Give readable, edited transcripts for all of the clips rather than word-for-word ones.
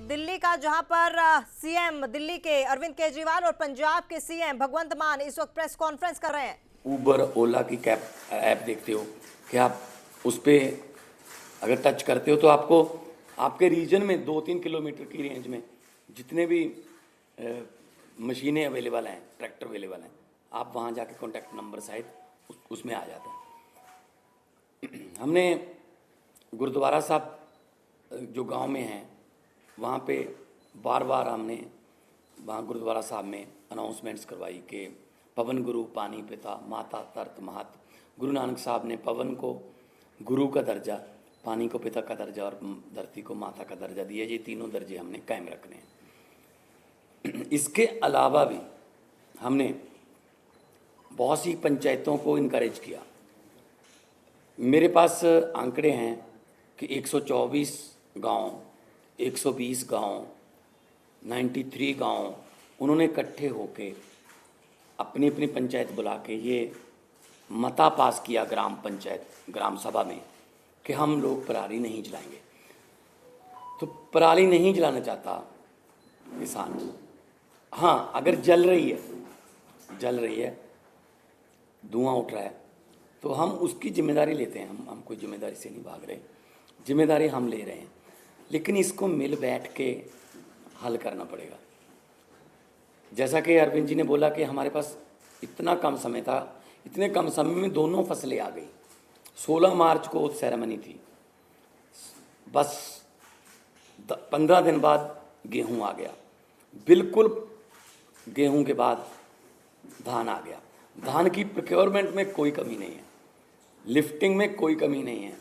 दिल्ली का, जहां पर सीएम दिल्ली के अरविंद केजरीवाल और पंजाब के सीएम भगवंत मान इस वक्त प्रेस कॉन्फ्रेंस कर रहे हैं। ऊबर ओला की कैब ऐप देखते हो कि आप उस पर अगर टच करते हो तो आपको आपके रीजन में 2-3 किलोमीटर की रेंज में जितने भी मशीनें अवेलेबल हैं, ट्रैक्टर अवेलेबल हैं, आप वहाँ जाके कॉन्टैक्ट नंबर सहित उसमें आ जाते हैं। हमने गुरुद्वारा साहब जो गांव में हैं वहाँ पे बार बार हमने वहाँ गुरुद्वारा साहब में अनाउंसमेंट्स करवाई कि पवन गुरु पानी पिता माता तरत महत। गुरु नानक साहब ने पवन को गुरु का दर्जा, पानी को पिता का दर्जा और धरती को माता का दर्जा दिया। ये तीनों दर्जे हमने कायम रखने हैं। इसके अलावा भी हमने बहुत सी पंचायतों को इनकरेज किया। मेरे पास आंकड़े हैं कि 124 गांव, 120 गांव, 93 गांव उन्होंने इकट्ठे होके अपनी अपनी पंचायत बुला के ये मता पास किया ग्राम पंचायत ग्राम सभा में कि हम लोग पराली नहीं जलाएंगे। तो पराली नहीं जलाना चाहता किसान, हाँ अगर जल रही है, धुआं उठ रहा है तो हम उसकी जिम्मेदारी लेते हैं। हम कोई जिम्मेदारी से नहीं भाग रहे, जिम्मेदारी हम ले रहे हैं, लेकिन इसको मिल बैठ के हल करना पड़ेगा। जैसा कि अरविंद जी ने बोला कि हमारे पास इतना कम समय था, इतने कम समय में दोनों फसलें आ गई। 16 मार्च को सेरेमनी थी, बस 15 दिन बाद गेहूं आ गया। बिल्कुल गेहूं के बाद धान आ गया। धान की प्रोक्योरमेंट में कोई कमी नहीं है, लिफ्टिंग में कोई कमी नहीं है,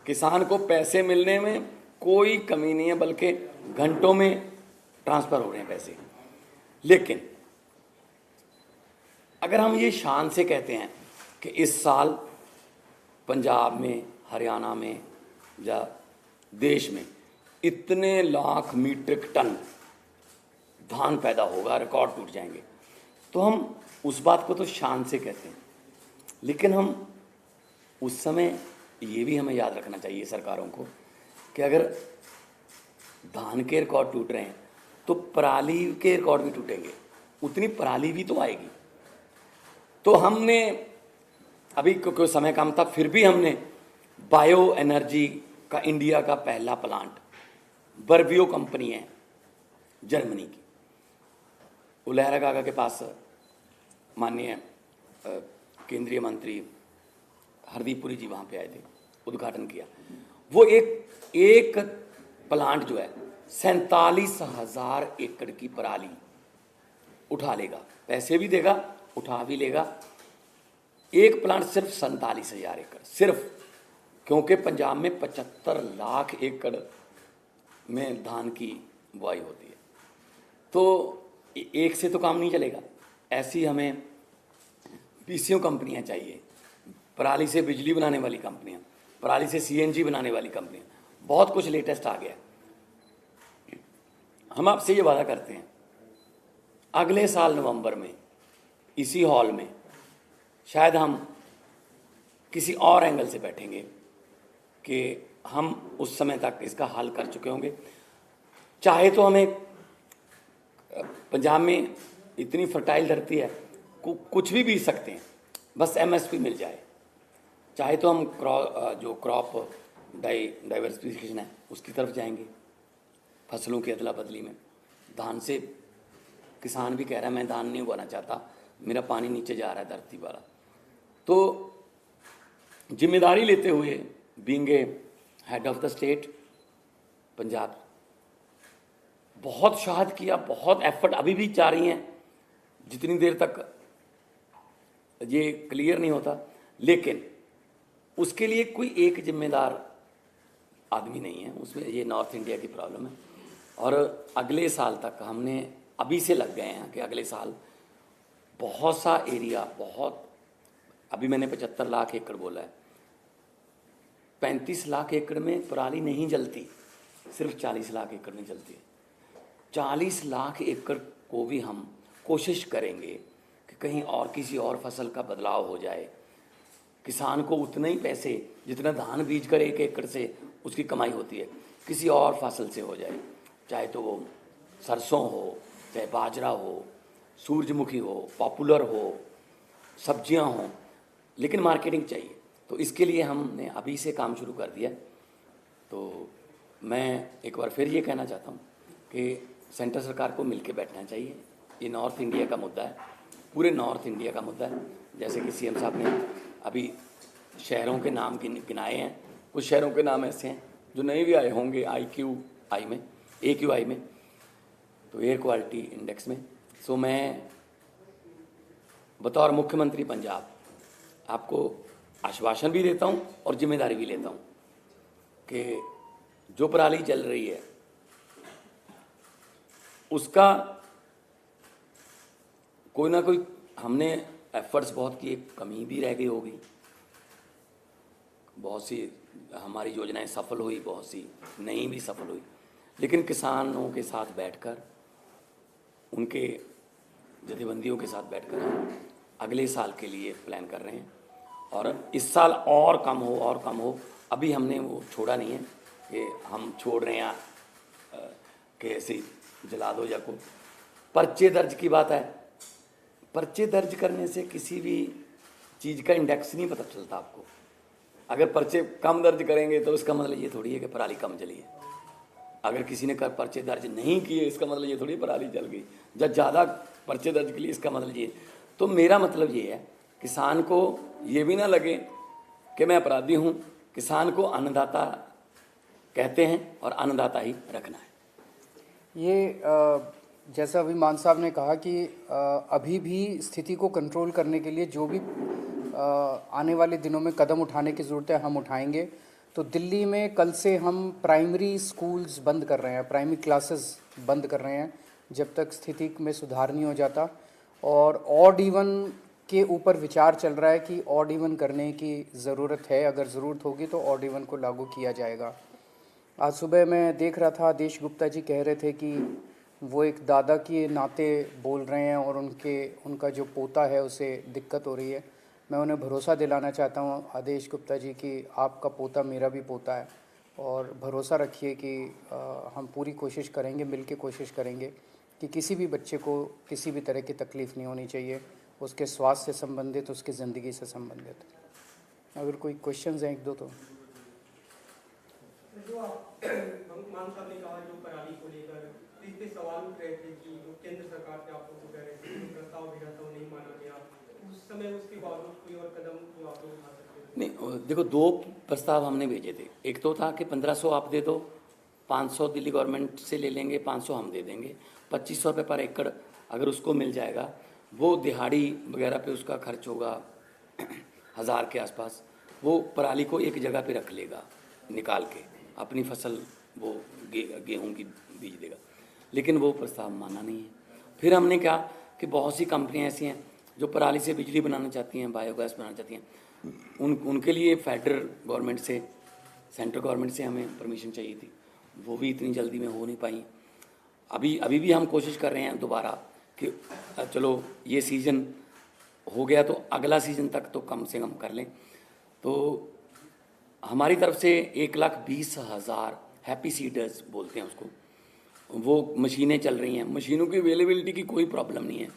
किसान को पैसे मिलने में कोई कमी नहीं है, बल्कि घंटों में ट्रांसफ़र हो रहे हैं पैसे। लेकिन अगर हम ये शान से कहते हैं कि इस साल पंजाब में, हरियाणा में या देश में इतने लाख मीट्रिक टन धान पैदा होगा, रिकॉर्ड टूट जाएंगे, तो हम उस बात को तो शान से कहते हैं। लेकिन हम उस समय ये भी हमें याद रखना चाहिए सरकारों को कि अगर धान के रिकॉर्ड टूट रहे हैं तो पराली के रिकॉर्ड भी टूटेंगे, उतनी पराली भी तो आएगी। तो हमने अभी क्योंकि समय कम था, फिर भी हमने बायो एनर्जी का इंडिया का पहला प्लांट, बर्बियो कंपनी है जर्मनी की, उलहरा काका के पास माननीय केंद्रीय मंत्री हरदीप पुरी जी वहाँ पे आए थे, उद्घाटन किया। वो एक प्लांट जो है 47,000 एकड़ की पराली उठा लेगा, पैसे भी देगा, उठा भी लेगा। एक प्लांट सिर्फ 47,000 एकड़, सिर्फ क्योंकि पंजाब में 75 लाख एकड़ में धान की बुआई होती है। तो एक से तो काम नहीं चलेगा, ऐसी हमें पीसीओ कंपनियां चाहिए, पराली से बिजली बनाने वाली कंपनियां, पराली से सीएनजी बनाने वाली कंपनियां, बहुत कुछ लेटेस्ट आ गया। हम आपसे ये वादा करते हैं अगले साल नवंबर में इसी हॉल में शायद हम किसी और एंगल से बैठेंगे कि हम उस समय तक इसका हल कर चुके होंगे। चाहे तो हमें पंजाब में इतनी फर्टाइल धरती है, कुछ भी बीज सकते हैं, बस एमएसपी मिल जाए। चाहे तो हम जो क्रॉप डाइवर्सिफिकेशन है उसकी तरफ जाएंगे, फसलों की अदला बदली में। धान से किसान भी कह रहा है मैं धान नहीं उगाना चाहता, मेरा पानी नीचे जा रहा है धरती वाला। तो जिम्मेदारी लेते हुए being a head of the state Punjab, बहुत शहाद किया, बहुत एफर्ट अभी भी जा रही हैं, जितनी देर तक ये क्लियर नहीं होता। लेकिन उसके लिए कोई एक जिम्मेदार आदमी नहीं है, उसमें ये नॉर्थ इंडिया की प्रॉब्लम है। और अगले साल तक हमने अभी से लग गए हैं कि अगले साल बहुत सा एरिया, बहुत, अभी मैंने 75 लाख एकड़ बोला है, 35 लाख एकड़ में पराली नहीं जलती, सिर्फ 40 लाख एकड़ में जलती है। 40 लाख एकड़ को भी हम कोशिश करेंगे कि कहीं और किसी और फसल का बदलाव हो जाए, किसान को उतने ही पैसे जितना धान बीज कर 1 एकड़ से उसकी कमाई होती है, किसी और फसल से हो जाए, चाहे तो वो सरसों हो, चाहे बाजरा हो, सूरजमुखी हो, पॉपुलर हो, सब्जियां हों, लेकिन मार्केटिंग चाहिए। तो इसके लिए हमने अभी से काम शुरू कर दिया। तो मैं एक बार फिर ये कहना चाहता हूँ कि सेंटर सरकार को मिलकर बैठना चाहिए। ये नॉर्थ इंडिया का मुद्दा है, पूरे नॉर्थ इंडिया का मुद्दा है। जैसे कि सीएम साहब ने अभी शहरों के नाम गिनाए हैं, कुछ शहरों के नाम ऐसे हैं जो नए भी आए होंगे AQI में, तो एयर क्वालिटी इंडेक्स में। सो मैं बतौर मुख्यमंत्री पंजाब आपको आश्वासन भी देता हूँ और जिम्मेदारी भी लेता हूँ कि जो पराली जल रही है उसका कोई ना कोई हमने एफर्ट्स बहुत किए, कमी भी रह गई होगी, बहुत सी हमारी योजनाएं सफल हुई, बहुत सी नहीं भी सफल हुई, लेकिन किसानों के साथ बैठकर, उनके जथेबंदियों के साथ बैठकर हम अगले साल के लिए प्लान कर रहे हैं। और इस साल और कम हो। अभी हमने वो छोड़ा नहीं है कि हम छोड़ रहे हैं कि ऐसे जला दो या को। पर्चे दर्ज की बात है, पर्चे दर्ज करने से किसी भी चीज़ का इंडेक्स नहीं पता चलता आपको। अगर पर्चे कम दर्ज करेंगे तो इसका मतलब ये थोड़ी है कि पराली कम जली है। अगर किसी ने पर्चे दर्ज नहीं किए इसका मतलब ये थोड़ी पराली जल गई। जब ज़्यादा पर्चे दर्ज के लिए इसका मतलब ये। तो मेरा मतलब ये है, किसान को ये भी ना लगे कि मैं अपराधी हूँ। किसान को अन्नदाता कहते हैं और अन्नदाता ही रखना है। ये जैसा अभी मान साहब ने कहा कि अभी भी स्थिति को कंट्रोल करने के लिए जो भी आने वाले दिनों में कदम उठाने की ज़रूरत है हम उठाएंगे। तो दिल्ली में कल से हम प्राइमरी स्कूल्स बंद कर रहे हैं, प्राइमरी क्लासेस बंद कर रहे हैं जब तक स्थिति में सुधार नहीं हो जाता। और ऑड इवन के ऊपर विचार चल रहा है कि ऑड इवन करने की ज़रूरत है, अगर ज़रूरत होगी तो ऑड इवन को लागू किया जाएगा। आज सुबह मैं देख रहा था, आदेश गुप्ता जी कह रहे थे कि वो एक दादा के नाते बोल रहे हैं और उनका जो पोता है उसे दिक्कत हो रही है। मैं उन्हें भरोसा दिलाना चाहता हूँ आदेश गुप्ता जी कि आपका पोता मेरा भी पोता है, और भरोसा रखिए कि हम पूरी कोशिश करेंगे, मिलके कोशिश करेंगे कि किसी भी बच्चे को किसी भी तरह की तकलीफ़ नहीं होनी चाहिए, उसके स्वास्थ्य से संबंधित, उसकी ज़िंदगी से संबंधित। अगर कोई क्वेश्चंस हैं एक दो तो। जो आप मान साहब ने कहा जो पराली को लेकर इस पे सवाल उठ रहे थे कि जो केंद्र सरकार से आप लोग को कह रहे थे जो प्रस्ताव भेजा था वो नहीं माना गया, उस समय उसके बावजूद कोई और कदम जो आप लोग उठा सकते थे? नहीं, देखो, दो प्रस्ताव हमने भेजे थे। एक तो था कि 1500 आप दे दो, 500 दिल्ली गवर्नमेंट से ले लेंगे, 500 हम दे देंगे, 2500 रुपये पर एकड़ अगर उसको मिल जाएगा, वो दिहाड़ी वगैरह पे उसका खर्च होगा 1000 के आसपास, वो पराली को एक जगह पे रख लेगा, निकाल के अपनी फसल वो गेहूं की बीज देगा। लेकिन वो प्रस्ताव माना नहीं है। फिर हमने कहा कि बहुत सी कंपनियां ऐसी हैं जो पराली से बिजली बनाना चाहती हैं, बायोगैस बनाना चाहती हैं, उनके लिए फेडरल गवर्नमेंट से, सेंट्रल गवर्नमेंट से हमें परमिशन चाहिए थी, वो भी इतनी जल्दी में हो नहीं पाई। अभी भी हम कोशिश कर रहे हैं दोबारा कि चलो ये सीज़न हो गया तो अगला सीज़न तक तो कम से कम कर लें। तो हमारी तरफ से 1,20,000 हैप्पी सीडर्स बोलते हैं उसको, वो मशीनें चल रही हैं। मशीनों की अवेलेबिलिटी की कोई प्रॉब्लम नहीं है।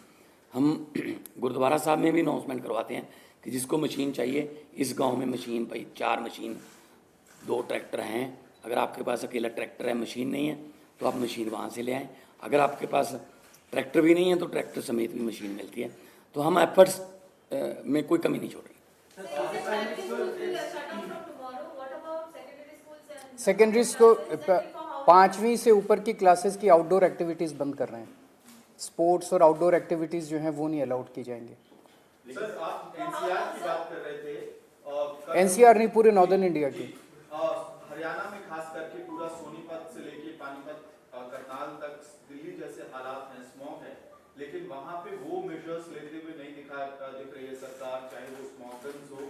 हम गुरुद्वारा साहब में भी अनाउंसमेंट करवाते हैं कि जिसको मशीन चाहिए, इस गांव में मशीन, भाई 4 मशीन, 2 ट्रैक्टर हैं। अगर आपके पास अकेला ट्रैक्टर है, मशीन नहीं है, तो आप मशीन वहाँ से ले आएँ। अगर आपके पास ट्रैक्टर भी नहीं है तो ट्रैक्टर समेत भी मशीन मिलती है। तो हम एफर्ट्स में कोई कमी नहीं छोड़ रहे। सेकेंडरी स्कूल 5वीं से ऊपर की क्लासेस की आउटडोर एक्टिविटीज़ बंद कर रहे हैं। स्पोर्ट्स और आउटडोर एक्टिविटीज़ जो हैं वो नहीं अलाउड की जाएंगी। सर, आप एनसीआर की बात कर रहे थे। एनसीआर नहीं, पूरे नॉर्दर्न इंडिया की। हरियाणा में खास करके पूरा सोनीपत से लेके पानीपत, करनाल तक दिल्ली जैसे हालात हैं, स्मॉग है, लेकिन वहाँ पे वो मेजर्स लेते हुए नहीं दिख रही है सरकार, चाहे वो स्मॉग गन्स हो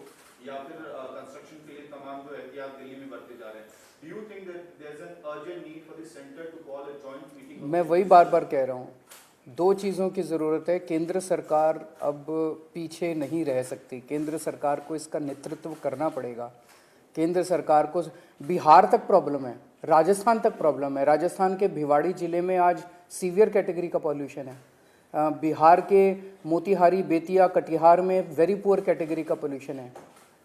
या फिर कंस्ट्रक्शन के लिए तमाम जो एहतियात दिल्ली में बरते जा रहे हैं। Do you think that there is an urgent need for the centre to call a joint meeting? मैं वही बार बार कह रहा हूँ, 2 चीज़ों की ज़रूरत है। केंद्र सरकार अब पीछे नहीं रह सकती, केंद्र सरकार को इसका नेतृत्व करना पड़ेगा। केंद्र सरकार को बिहार तक प्रॉब्लम है, राजस्थान तक प्रॉब्लम है। राजस्थान के भिवाड़ी जिले में आज सीवियर कैटेगरी का पॉल्यूशन है। बिहार के मोतिहारी, बेतिया, कटिहार में वेरी पुअर कैटेगरी का पोल्यूशन है।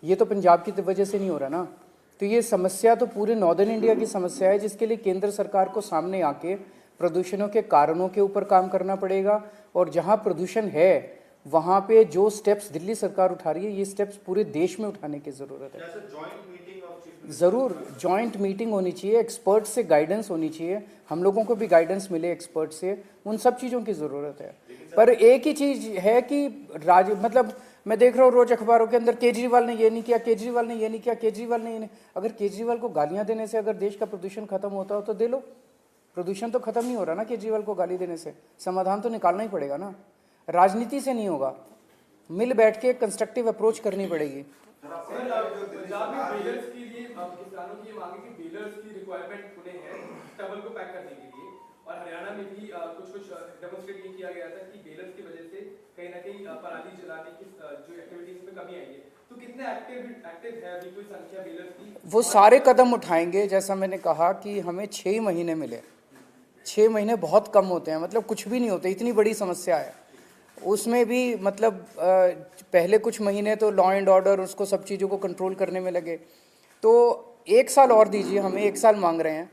ये तो पंजाब की वजह से नहीं हो रहा ना। तो ये समस्या तो पूरे नॉर्दर्न इंडिया की समस्या है, जिसके लिए केंद्र सरकार को सामने आके प्रदूषणों के कारणों के ऊपर काम करना पड़ेगा। और जहाँ प्रदूषण है वहाँ पे जो स्टेप्स दिल्ली सरकार उठा रही है, ये स्टेप्स पूरे देश में उठाने की ज़रूरत है। ज़रूर जॉइंट मीटिंग होनी चाहिए, एक्सपर्ट से गाइडेंस होनी चाहिए, हम लोगों को भी गाइडेंस मिले एक्सपर्ट से, उन सब चीज़ों की ज़रूरत है। पर एक ही चीज़ है कि मतलब मैं देख रहा हूँ रोज अखबारों के अंदर केजरीवाल ने ये नहीं किया, केजरीवाल ने ये नहीं किया, केजरीवाल ने ये नहीं। अगर केजरीवाल को गालियाँ देने से अगर देश का प्रदूषण खत्म होता हो तो दे लो। प्रदूषण तो खत्म नहीं हो रहा ना केजरीवाल को गाली देने से, समाधान तो निकालना ही पड़ेगा ना। राजनीति से नहीं होगा, मिल बैठ के कंस्ट्रक्टिव अप्रोच करनी पड़ेगी। पंजाब में बेलर्स के लिए किसानों की मांग है कि बेलर्स की रिक्वायरमेंट उन्हें है स्टबल को पैक करने के लिए, और हरियाणा में भी कुछ डेमोन्स्ट्रेट ये किया गया था कि बेलर्स की वजह से कहीं ना कहीं पराली जलाने की जो एक्टिविटीज में कमी आई है। तो कितने एक्टिव है अभी कोई संख्या बेलर्स की? वो सारे कदम उठाएंगे। जैसा मैंने कहा कि हमें 6 महीने मिले, 6 महीने बहुत कम होते हैं, मतलब कुछ भी नहीं होते, इतनी बड़ी समस्या है। उसमें भी मतलब पहले कुछ महीने तो लॉ एंड ऑर्डर उसको सब चीज़ों को कंट्रोल करने में लगे। तो 1 साल और दीजिए, हमें 1 साल मांग रहे हैं,